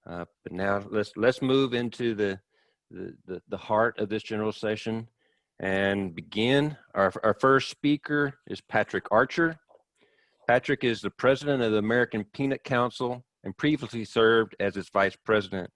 But now let's move into the heart of this general session and begin. Our first speaker is Patrick Archer. Patrick is the president of the American Peanut Council and previously served as its vice president.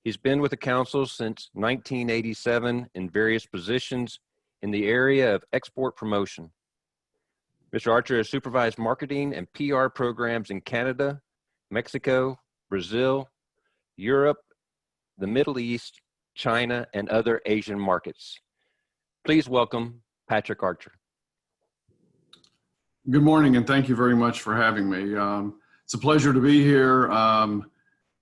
He's been with the council since 1987 in various positions in the area of export promotion. Mr. Archer has supervised marketing and PR programs in Canada, Mexico, Brazil, Europe, the Middle East, China, and other Asian markets. Please welcome Patrick Archer. Good morning, and thank you very much for having me. It's a pleasure to be here.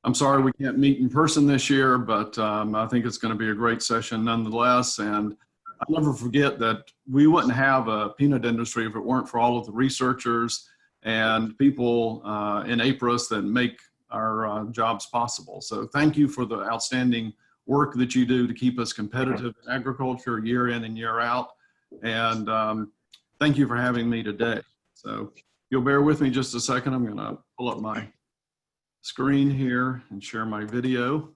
I'm sorry we can't meet in person this year, but I think it's going to be a great session nonetheless. And I'll never forget that we wouldn't have a peanut industry if it weren't for all of the researchers and people in APRES that make our jobs possible. So thank you for the outstanding work that you do to keep us competitive in agriculture year in and year out. And thank you for having me today. So you'll bear with me just a second. I'm going to pull up my screen here and share my video.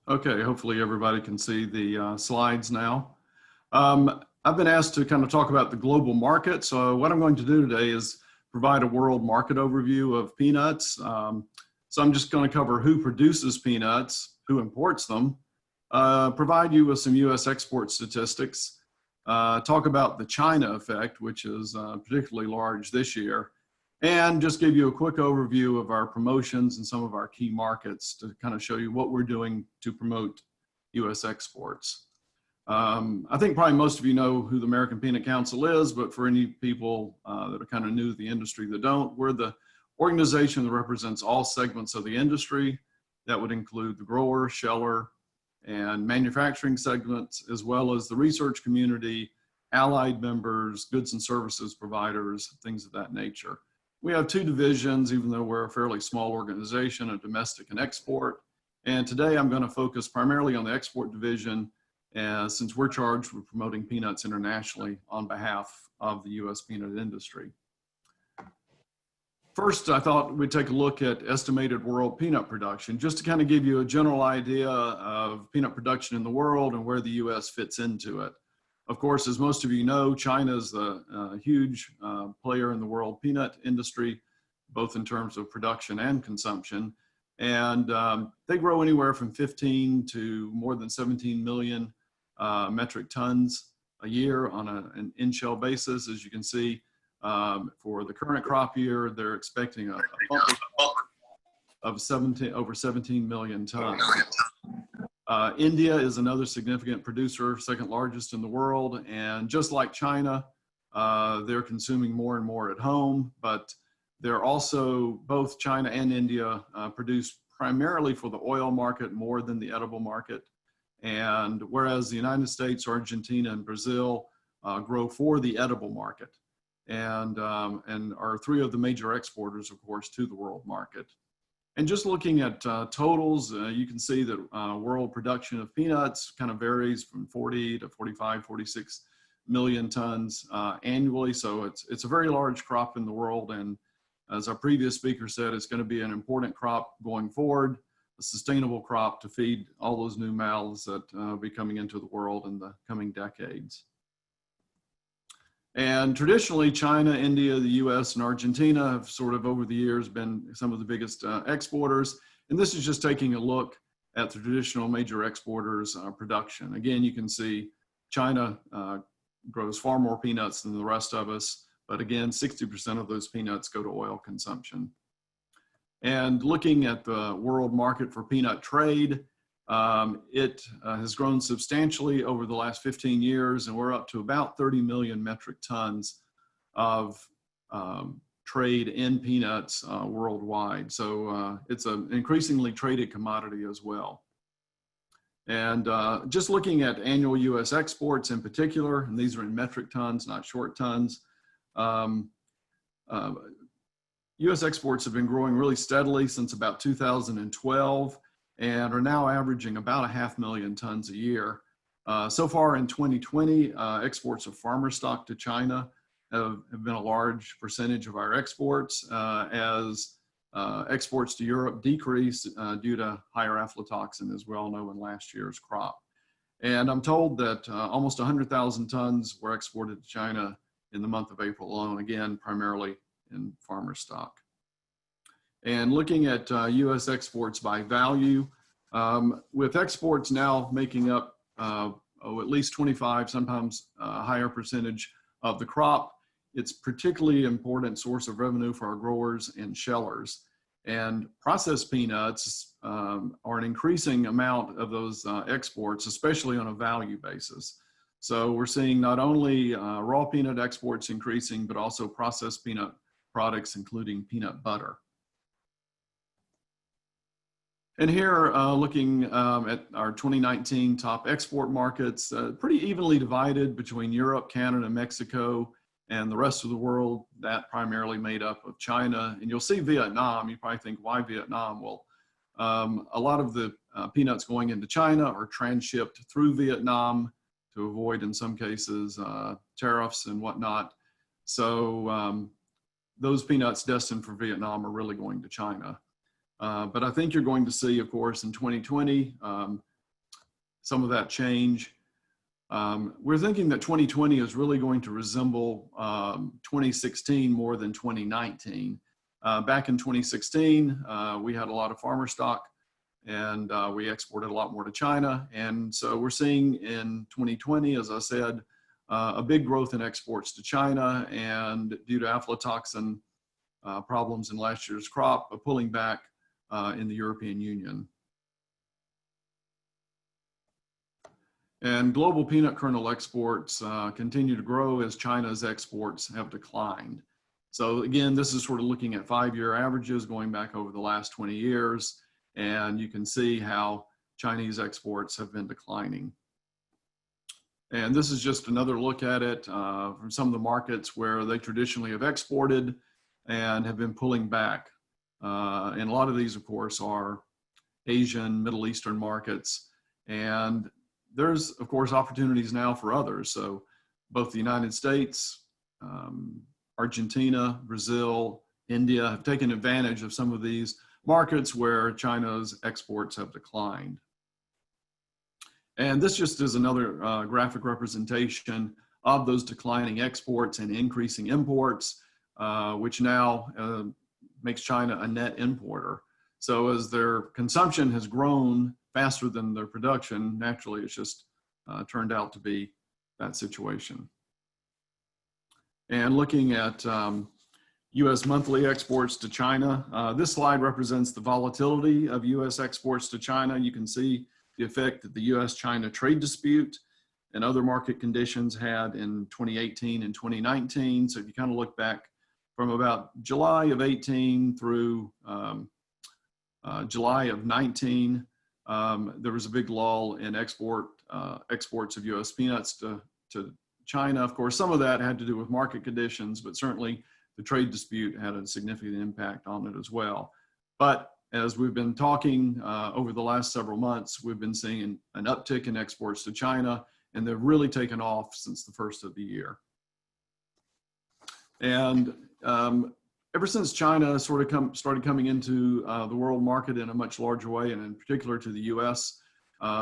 Okay, hopefully everybody can see the slides now. I've been asked to kind of talk about the global market. So what I'm going to do today is provide a world market overview of peanuts. So I'm just going to cover who produces peanuts, who imports them, provide you with some US export statistics, talk about the China effect, which is particularly large this year, and just give you a quick overview of our promotions and some of our key markets to kind of show you what we're doing to promote US exports. I think probably most of you know who the American Peanut Council is, but for any people that are kind of new to the industry that don't, we're the organization that represents all segments of the industry. That would include the grower, sheller, and manufacturing segments, as well as the research community, allied members, goods and services providers, things of that nature. We have two divisions, even though we're a fairly small organization, a domestic and export. And today I'm going to focus primarily on the export division, since we're charged with promoting peanuts internationally on behalf of the US peanut industry. First, I thought we'd take a look at estimated world peanut production, just to kind of give you a general idea of peanut production in the world and where the US fits into it. Of course, as most of you know, China is the huge player in the world peanut industry, both in terms of production and consumption. And they grow anywhere from 15 to more than 17 million metric tons a year on an in-shell basis. As you can see, for the current crop year, they're expecting a bump of over 17 million tons. India is another significant producer, second largest in the world, and just like China, they're consuming more and more at home, but they're also, both China and India produce primarily for the oil market more than the edible market. And whereas the United States, Argentina, and Brazil grow for the edible market, and are three of the major exporters, of course, to the world market. And just looking at totals, you can see that world production of peanuts kind of varies from 40 to 45, 46 million tons annually. So it's a very large crop in the world. And as our previous speaker said, it's going to be an important crop going forward, a sustainable crop to feed all those new mouths that will be coming into the world in the coming decades. And traditionally, China, India, the US, and Argentina have sort of over the years been some of the biggest exporters. And this is just taking a look at the traditional major exporters' production. Again, you can see China grows far more peanuts than the rest of us. But again, 60% of those peanuts go to oil consumption. And looking at the world market for peanut trade, it has grown substantially over the last 15 years, and we're up to about 30 million metric tons of trade in peanuts worldwide. So it's an increasingly traded commodity as well. And just looking at annual US exports in particular, and these are in metric tons, not short tons, US exports have been growing really steadily since about 2012 and are now averaging about 500,000 tons a year. So far in 2020, exports of farmer stock to China have been a large percentage of our exports, as exports to Europe decreased due to higher aflatoxin, as we all know, in last year's crop. And I'm told that almost 100,000 tons were exported to China in the month of April alone, again, primarily in farmer stock. And looking at U.S. exports by value, with exports now making up at least 25, sometimes a higher percentage of the crop, it's particularly important source of revenue for our growers and shellers. And processed peanuts are an increasing amount of those exports, especially on a value basis. So we're seeing not only raw peanut exports increasing, but also processed peanut products, including peanut butter. And here, looking at our 2019 top export markets, pretty evenly divided between Europe, Canada, Mexico, and the rest of the world, that primarily made up of China. And you'll see Vietnam. You probably think, why Vietnam? Well, a lot of the peanuts going into China are transshipped through Vietnam to avoid, in some cases, tariffs and whatnot. So those peanuts destined for Vietnam are really going to China. But I think you're going to see, of course, in 2020, some of that change. We're thinking that 2020 is really going to resemble 2016 more than 2019. Back in 2016, we had a lot of farmer stock, and we exported a lot more to China. And so we're seeing in 2020, as I said, a big growth in exports to China, and due to aflatoxin problems in last year's crop, pulling back in the European Union. And global peanut kernel exports continue to grow as China's exports have declined. So again, this is sort of looking at 5-year averages going back over the last 20 years. And you can see how Chinese exports have been declining. And this is just another look at it from some of the markets where they traditionally have exported and have been pulling back. And a lot of these, of course, are Asian, Middle Eastern markets. And there's, of course, opportunities now for others. So both the United States, Argentina, Brazil, India have taken advantage of some of these markets where China's exports have declined. And this just is another graphic representation of those declining exports and increasing imports, which now makes China a net importer. So as their consumption has grown faster than their production, naturally it's just turned out to be that situation. And looking at US monthly exports to China, this slide represents the volatility of US exports to China. You can see the effect that the US-China trade dispute and other market conditions had in 2018 and 2019. So if you kind of look back from about July of 18 through July of 19, there was a big lull in exports of US peanuts to China. Of course, some of that had to do with market conditions, but certainly the trade dispute had a significant impact on it as well. But as we've been talking over the last several months, we've been seeing an uptick in exports to China, and they've really taken off since the first of the year. And ever since China sort of started coming into the world market in a much larger way, and in particular to the US,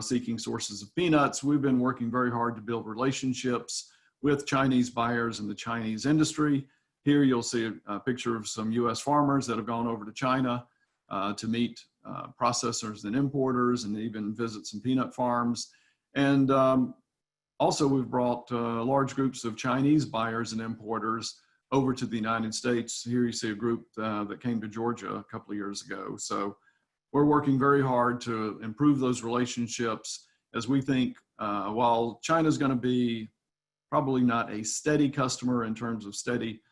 seeking sources of peanuts, we've been working very hard to build relationships with Chinese buyers in the Chinese industry. Here you'll see a picture of some US farmers that have gone over to China to meet processors and importers, and even visit some peanut farms. And also we've brought large groups of Chinese buyers and importers over to the United States. Here you see a group that came to Georgia a couple of years ago. So we're working very hard to improve those relationships, as we think while China's going to be probably not a steady customer in terms of steady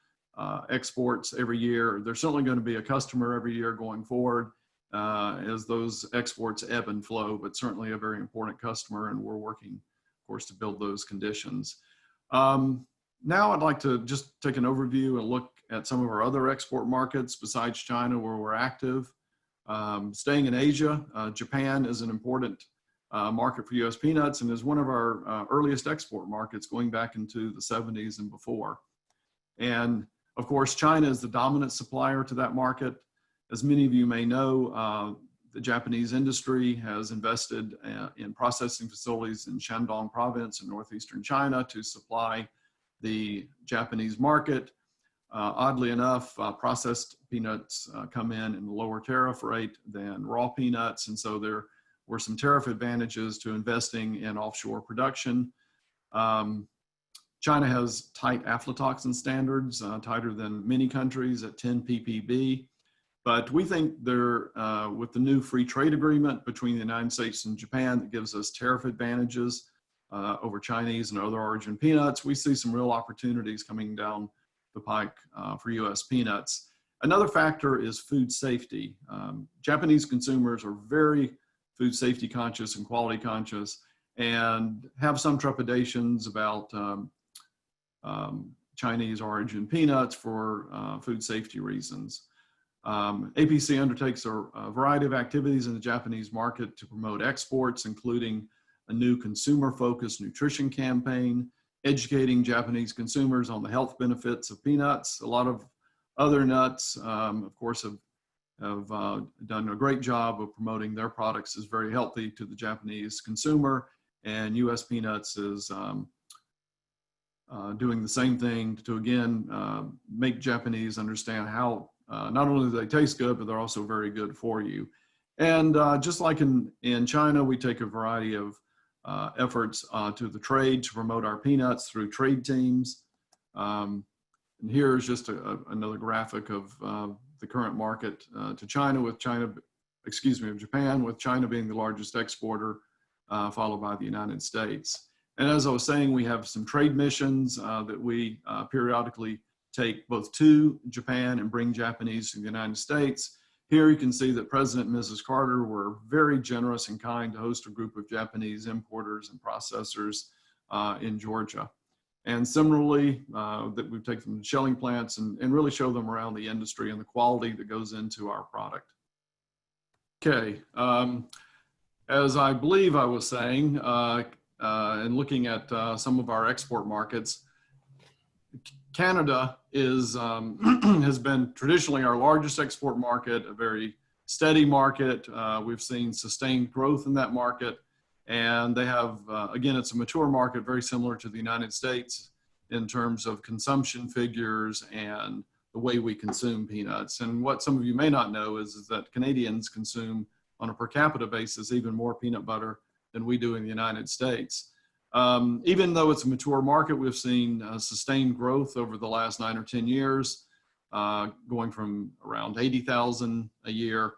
exports every year, they're certainly going to be a customer every year going forward as those exports ebb and flow, but certainly a very important customer, and we're working, of course, to build those conditions. Now I'd like to just take an overview and look at some of our other export markets besides China where we're active. Staying in Asia, Japan is an important market for U.S. peanuts and is one of our earliest export markets going back into the 70s and before. And of course, China is the dominant supplier to that market. As many of you may know, the Japanese industry has invested in processing facilities in Shandong province in northeastern China to supply the Japanese market. Oddly enough, processed peanuts come in a lower tariff rate than raw peanuts, and so there were some tariff advantages to investing in offshore production. China has tight aflatoxin standards, tighter than many countries at 10 ppb. But we think there, with the new free trade agreement between the United States and Japan that gives us tariff advantages over Chinese and other origin peanuts, we see some real opportunities coming down the pike for U.S. peanuts. Another factor is food safety. Japanese consumers are very food safety conscious and quality conscious and have some trepidations about Chinese origin peanuts for food safety reasons. APC undertakes a variety of activities in the Japanese market to promote exports, including a new consumer-focused nutrition campaign, educating Japanese consumers on the health benefits of peanuts. A lot of other nuts, of course, have done a great job of promoting their products as very healthy to the Japanese consumer, and U.S. peanuts is doing the same thing to, again, make Japanese understand how not only do they taste good, but they're also very good for you. And just like in China, we take a variety of efforts to the trade to promote our peanuts through trade teams. And here's just another graphic of the current market to China, with Japan, with China being the largest exporter, followed by the United States. And as I was saying, we have some trade missions that we periodically take both to Japan and bring Japanese to the United States. Here you can see that President and Mrs. Carter were very generous and kind to host a group of Japanese importers and processors in Georgia. And similarly, that we've taken them to shelling plants and really show them around the industry and the quality that goes into our product. Okay, as I believe I was saying, and looking at some of our export markets, Canada is, has been traditionally our largest export market, a very steady market. We've seen sustained growth in that market. And they have, again, it's a mature market, very similar to the United States in terms of consumption figures and the way we consume peanuts. And what some of you may not know is that Canadians consume on a per capita basis even more peanut butter than we do in the United States. Even though it's a mature market, we've seen sustained growth over the last 9 or 10 years, going from around 80,000 a year,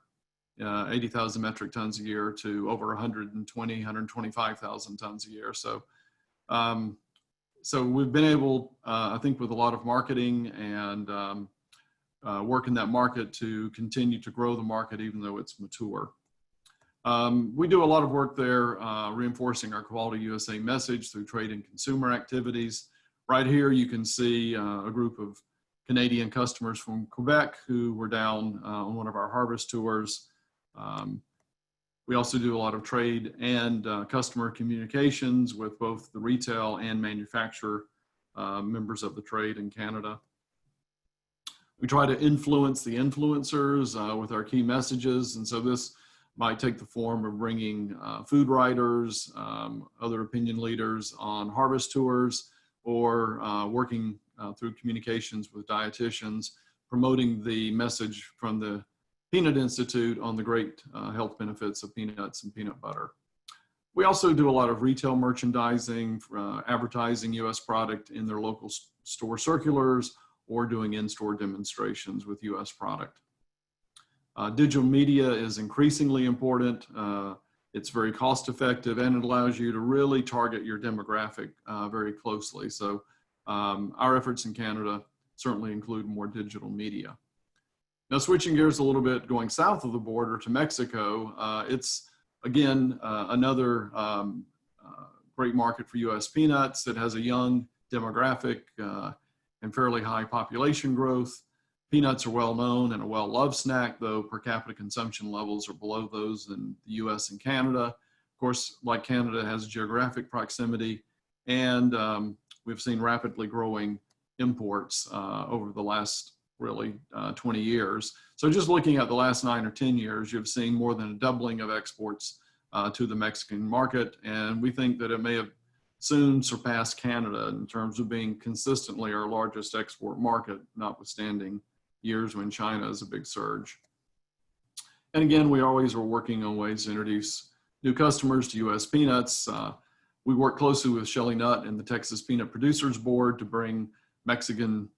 80,000 metric tons a year to over 125,000 tons a year. So, so we've been able, I think, with a lot of marketing and work in that market to continue to grow the market, even though it's mature. We do a lot of work there, reinforcing our Quality USA message through trade and consumer activities. Right here, you can see a group of Canadian customers from Quebec who were down on one of our harvest tours. We also do a lot of trade and customer communications with both the retail and manufacturer members of the trade in Canada. We try to influence the influencers with our key messages, and so this might take the form of bringing food writers, other opinion leaders on harvest tours, or working through communications with dietitians, promoting the message from the Peanut Institute on the great health benefits of peanuts and peanut butter. We also do a lot of retail merchandising, advertising U.S. product in their local store circulars, or doing in-store demonstrations with U.S. product. Digital media is increasingly important. It's very cost effective, and it allows you to really target your demographic very closely. So our efforts in Canada certainly include more digital media. Now, switching gears a little bit, going south of the border to Mexico, it's, again, another great market for U.S. peanuts. It has a young demographic and fairly high population growth. Peanuts are well known and a well-loved snack, though per capita consumption levels are below those in the U.S. and Canada. Of course, like Canada, has geographic proximity, and we've seen rapidly growing imports over the last really 20 years. So just looking at the last 9 or 10 years, you've seen more than a doubling of exports to the Mexican market, and we think that it may have soon surpassed Canada in terms of being consistently our largest export market, notwithstanding years when China is a big surge. And again, we always are working on ways to introduce new customers to U.S. peanuts. We work closely with Shelley Nutt and the Texas Peanut Producers Board to bring Mexican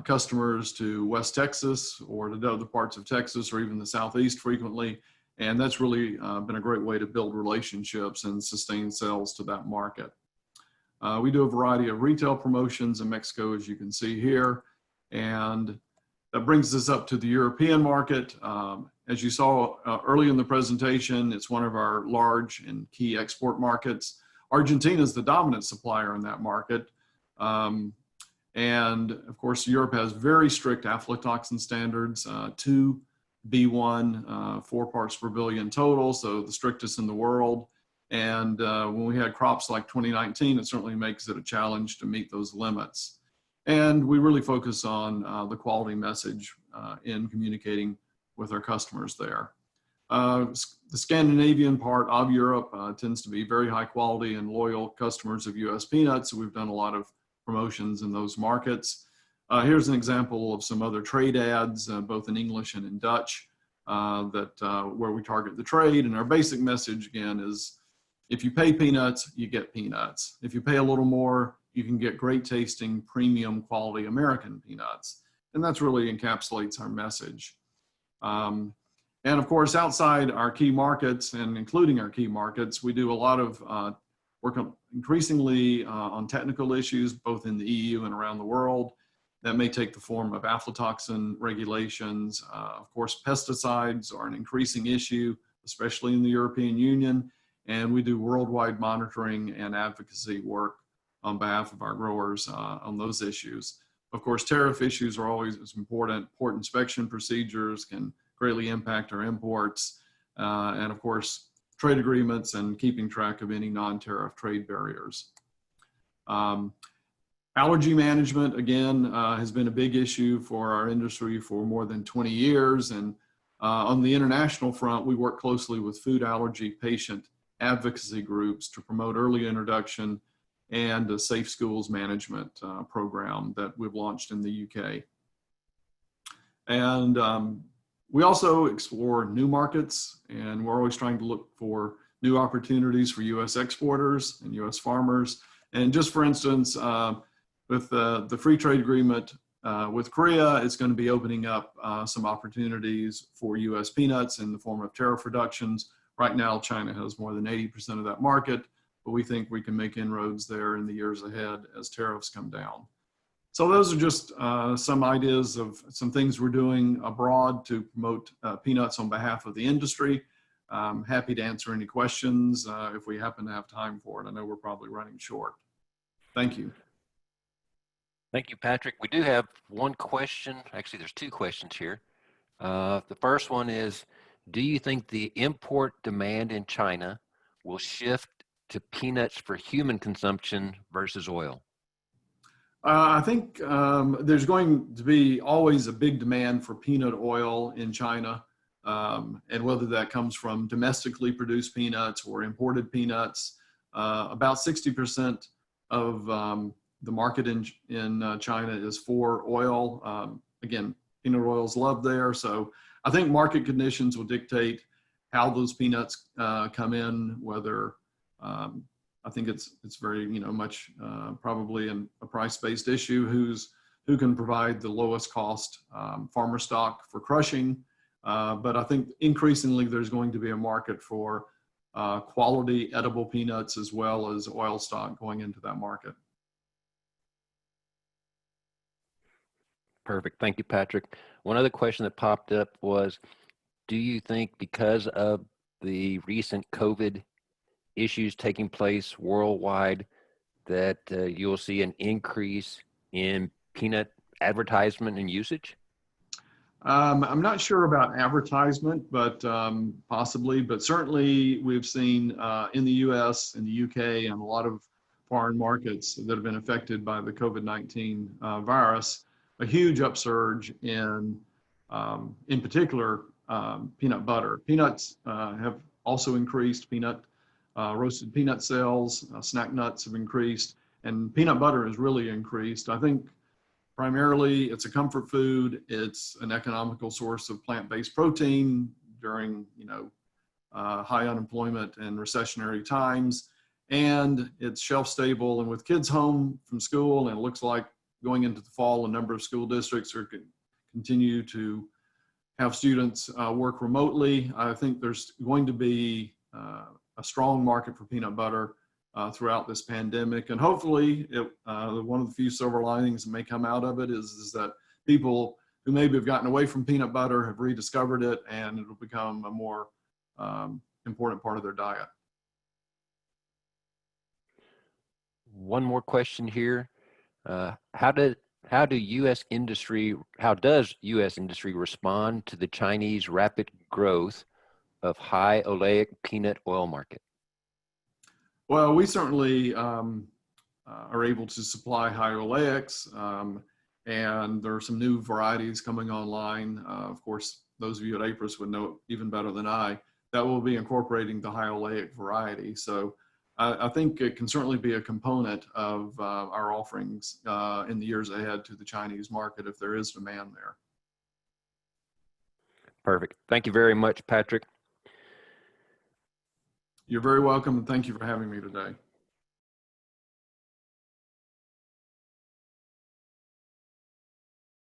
customers to West Texas or to other parts of Texas or even the Southeast frequently. And that's really been a great way to build relationships and sustain sales to that market. We do a variety of retail promotions in Mexico, as you can see here. And that brings us up to the European market. As you saw early in the presentation, it's one of our large and key export markets. Argentina is the dominant supplier in that market. And of course, Europe has very strict aflatoxin standards, 2 B1, 4 parts per billion total, so the strictest in the world. And when we had crops like 2019, it certainly makes it a challenge to meet those limits. And we really focus on the quality message in communicating with our customers there. The Scandinavian part of Europe tends to be very high quality and loyal customers of U.S. peanuts. So we've done a lot of promotions in those markets. Here's an example of some other trade ads, both in English and in Dutch, where we target the trade. And our basic message, again, is if you pay peanuts, you get peanuts. If you pay a little more, you can get great tasting, premium quality American peanuts. And that's really encapsulates our message. And of course, outside our key markets and including our key markets, we do a lot of work increasingly on technical issues, both in the EU and around the world. That may take the form of aflatoxin regulations. Of course, pesticides are an increasing issue, especially in the European Union. And we do worldwide monitoring and advocacy work on behalf of our growers on those issues. Of course, tariff issues are always important. Port inspection procedures can greatly impact our imports. And of course, trade agreements and keeping track of any non-tariff trade barriers. Allergy management, again, has been a big issue for our industry for more than 20 years. And on the international front, we work closely with food allergy patient advocacy groups to promote early introduction and a safe schools management program that we've launched in the UK. And we also explore new markets, and we're always trying to look for new opportunities for US exporters and US farmers. And just for instance, with the free trade agreement with Korea, it's going to be opening up some opportunities for US peanuts in the form of tariff reductions. Right now, China has more than 80% of that market, but we think we can make inroads there in the years ahead as tariffs come down. So those are just some ideas of some things we're doing abroad to promote peanuts on behalf of the industry. I'm happy to answer any questions if we happen to have time for it. I know we're probably running short. Thank you. Thank you, Patrick. We do have one question. Actually, there's 2 questions here. The first one is, do you think the import demand in China will shift to peanuts for human consumption versus oil? I think there's going to be always a big demand for peanut oil in China, and whether that comes from domestically produced peanuts or imported peanuts. About 60% of the market in China is for oil. Again, peanut oil is loved there, so I think market conditions will dictate how those peanuts come in, whether I think it's very much probably a price-based issue. Who can provide the lowest cost farmer stock for crushing? But I think increasingly there's going to be a market for quality edible peanuts as well as oil stock going into that market. Perfect. Thank you, Patrick. One other question that popped up was, do you think because of the recent COVID issues taking place worldwide that you'll see an increase in peanut advertisement and usage? I'm not sure about advertisement, but possibly, but certainly we've seen in the US, in the UK, and a lot of foreign markets that have been affected by the COVID-19 virus, a huge upsurge in particular, peanut butter. Peanuts have also increased. Roasted peanut sales, snack nuts have increased, and peanut butter has really increased. I think primarily it's a comfort food. It's an economical source of plant-based protein during, high unemployment and recessionary times. And it's shelf stable. And with kids home from school, and it looks like going into the fall, a number of school districts are continue to have students work remotely. I think there's going to be a strong market for peanut butter throughout this pandemic. And hopefully one of the few silver linings that may come out of it is that people who maybe have gotten away from peanut butter have rediscovered it, and it'll become a more important part of their diet. One more question here. How does U.S. industry respond to the Chinese rapid growth of high oleic peanut oil market? Well, we certainly are able to supply high oleics, and there are some new varieties coming online. Of course, those of you at APRES would know even better than I, that will be incorporating the high oleic variety. So I think it can certainly be a component of our offerings in the years ahead to the Chinese market if there is demand there. Perfect. Thank you very much, Patrick. You're very welcome, and thank you for having me today.